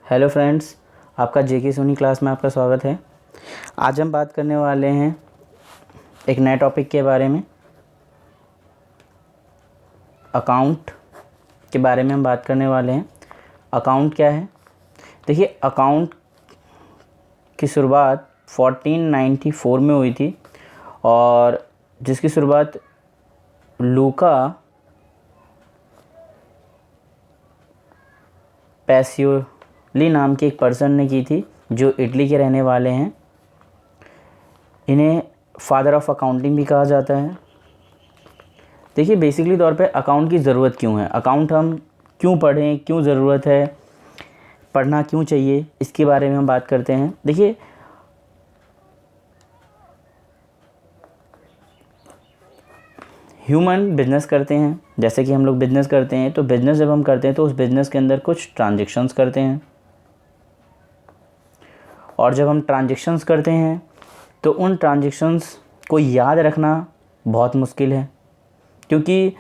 Hello friends, आपका जेके Soni class में आपका स्वागत है। आज हम बात करने वाले हैं एक नए टॉपिक के बारे में। अकाउंट के बारे में हम बात करने वाले हैं। अकाउंट क्या है? देखिए, अकाउंट की शुरुआत 1494 में हुई थी और जिसकी शुरुआत लूका पैसियोली नाम के एक पर्सन ने की थी, जो इटली के रहने वाले हैं। इन्हें फादर ऑफ अकाउंटिंग भी कहा जाता है। देखिए, बेसिकली तौर पे अकाउंट की ज़रूरत क्यों है, अकाउंट हम क्यों पढ़ें, क्यों ज़रूरत है, पढ़ना क्यों चाहिए, इसके बारे में हम बात करते हैं। देखिए, ह्यूमन बिजनेस करते हैं, जैसे कि हम लोग बिजनेस करते हैं, तो बिजनेस जब हम करते हैं तो उस बिजनेस के अंदर कुछ ट्रांजेक्शन्स करते हैं, और जब हम ट्रांजेक्शन्स करते हैं तो उन ट्रांजेक्शन्स को याद रखना बहुत मुश्किल है, क्योंकि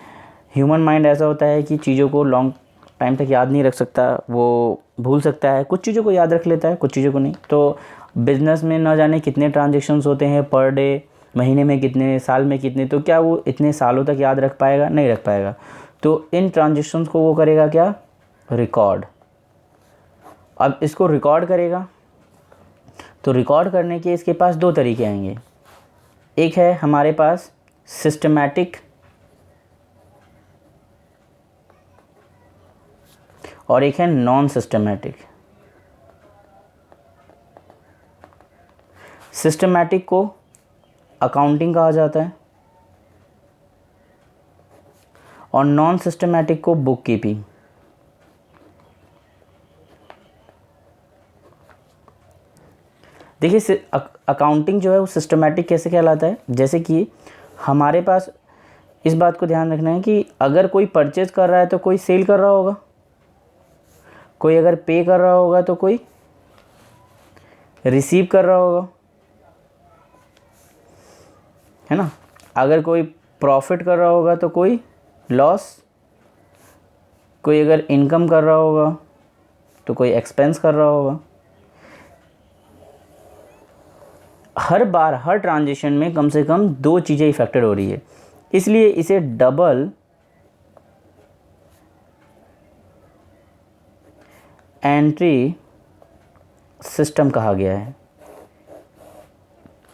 ह्यूमन माइंड ऐसा होता है कि चीज़ों को लॉन्ग टाइम तक याद नहीं रख सकता, वो भूल सकता है। कुछ चीज़ों को याद रख लेता है, कुछ चीज़ों को नहीं। तो बिज़नेस में न जाने कितने ट्रांजेक्शन्स होते हैं पर डे, महीने में कितने, साल में कितने, तो क्या वो इतने सालों तक याद रख पाएगा? नहीं रख पाएगा। तो इन ट्रांजेक्शन्स को वो करेगा क्या? रिकॉर्ड। अब इसको रिकॉर्ड करेगा तो रिकॉर्ड करने के इसके पास दो तरीके आएंगे। एक है हमारे पास सिस्टमैटिक और एक है नॉन सिस्टमैटिक। सिस्टमैटिक को अकाउंटिंग कहा जाता है और नॉन सिस्टमैटिक को बुक कीपिंग। देखिए, अकाउंटिंग जो है वो सिस्टमैटिक कैसे कहलाता है? जैसे कि हमारे पास इस बात को ध्यान रखना है कि अगर कोई परचेज कर रहा है तो कोई सेल कर रहा होगा, कोई अगर पे कर रहा होगा तो कोई रिसीव कर रहा होगा, है ना। अगर कोई प्रॉफिट कर रहा होगा तो कोई लॉस, कोई अगर इनकम कर रहा होगा तो कोई एक्सपेंस कर रहा होगा। हर बार हर ट्रांजेक्शन में कम से कम दो चीज़ें इफेक्टेड हो रही है, इसलिए इसे डबल एंट्री सिस्टम कहा गया है,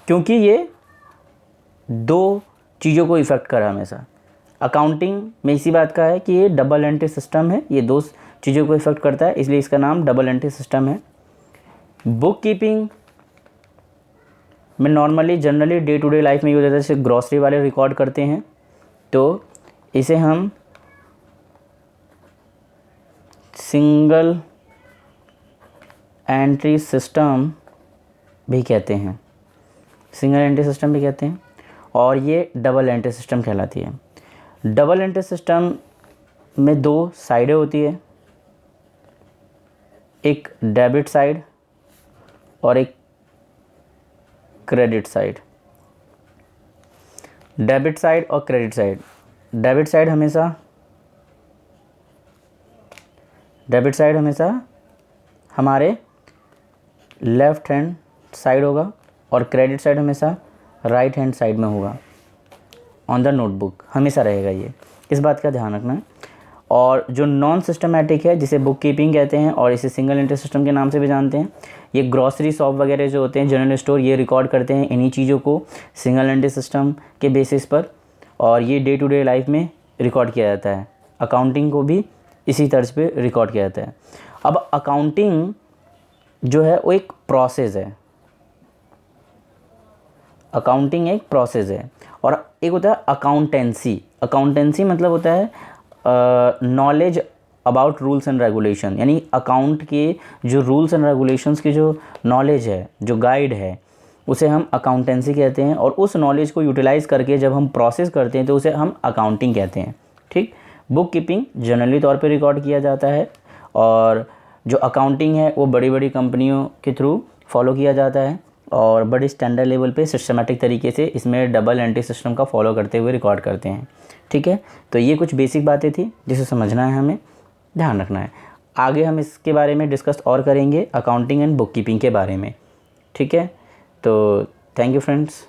क्योंकि ये दो चीज़ों को इफ़ेक्ट कर रहा है हमेशा। अकाउंटिंग में इसी बात का है कि ये डबल एंट्री सिस्टम है, ये दो चीज़ों को इफ़ेक्ट करता है, इसलिए इसका नाम डबल एंट्री सिस्टम है। बुक कीपिंग में normally generally day to day life में ये हो जाता है, जैसे ग्रॉसरी वाले रिकॉर्ड करते हैं तो इसे हम सिंगल एंट्री सिस्टम भी कहते हैं, सिंगल एंट्री सिस्टम भी कहते हैं, और ये डबल एंट्री सिस्टम कहलाती है। डबल एंट्री सिस्टम में दो साइडें होती है, एक डेबिट साइड और एक क्रेडिट साइड। डेबिट साइड और क्रेडिट साइड। डेबिट साइड हमेशा हमारे लेफ़्ट हैंड साइड होगा और क्रेडिट साइड हमेशा राइट हैंड साइड में होगा। ऑन द नोटबुक हमेशा रहेगा, ये इस बात का ध्यान रखना है। और जो नॉन सिस्टमैटिक है, जिसे बुक कीपिंग कहते हैं और इसे सिंगल एंट्री सिस्टम के नाम से भी जानते हैं, ये ग्रॉसरी शॉप वगैरह जो होते हैं, जनरल स्टोर, ये रिकॉर्ड करते हैं इन्हीं चीज़ों को सिंगल एंट्री सिस्टम के बेसिस पर, और ये डे टू डे लाइफ में रिकॉर्ड किया जाता है। अकाउंटिंग को भी इसी तर्ज पे रिकॉर्ड किया जाता है। अब अकाउंटिंग जो है वो एक प्रोसेस है, अकाउंटिंग एक प्रोसेस है, और एक होता है अकाउंटेंसी। अकाउंटेंसी मतलब होता है knowledge about rules and regulation, यानी अकाउंट के जो रूल्स एंड रेगुलेशंस की जो नॉलेज है, जो गाइड है, उसे हम अकाउंटेंसी कहते हैं। और उस नॉलेज को यूटिलाइज़ करके जब हम प्रोसेस करते हैं तो उसे हम अकाउंटिंग कहते हैं। ठीक। बुक कीपिंग जनरली तौर पे रिकॉर्ड किया जाता है, और जो अकाउंटिंग है वो बड़ी बड़ी कंपनियों के थ्रू फॉलो किया जाता है, और बड़े स्टैंडर्ड लेवल पे सिस्टमेटिक तरीके से इसमें डबल एंट्री सिस्टम का फॉलो करते हुए रिकॉर्ड करते हैं। ठीक है, तो ये कुछ बेसिक बातें थी जिसे समझना है, हमें ध्यान रखना है। आगे हम इसके बारे में डिस्कस और करेंगे, अकाउंटिंग एंड बुक कीपिंग के बारे में। ठीक है, तो थैंक यू फ्रेंड्स।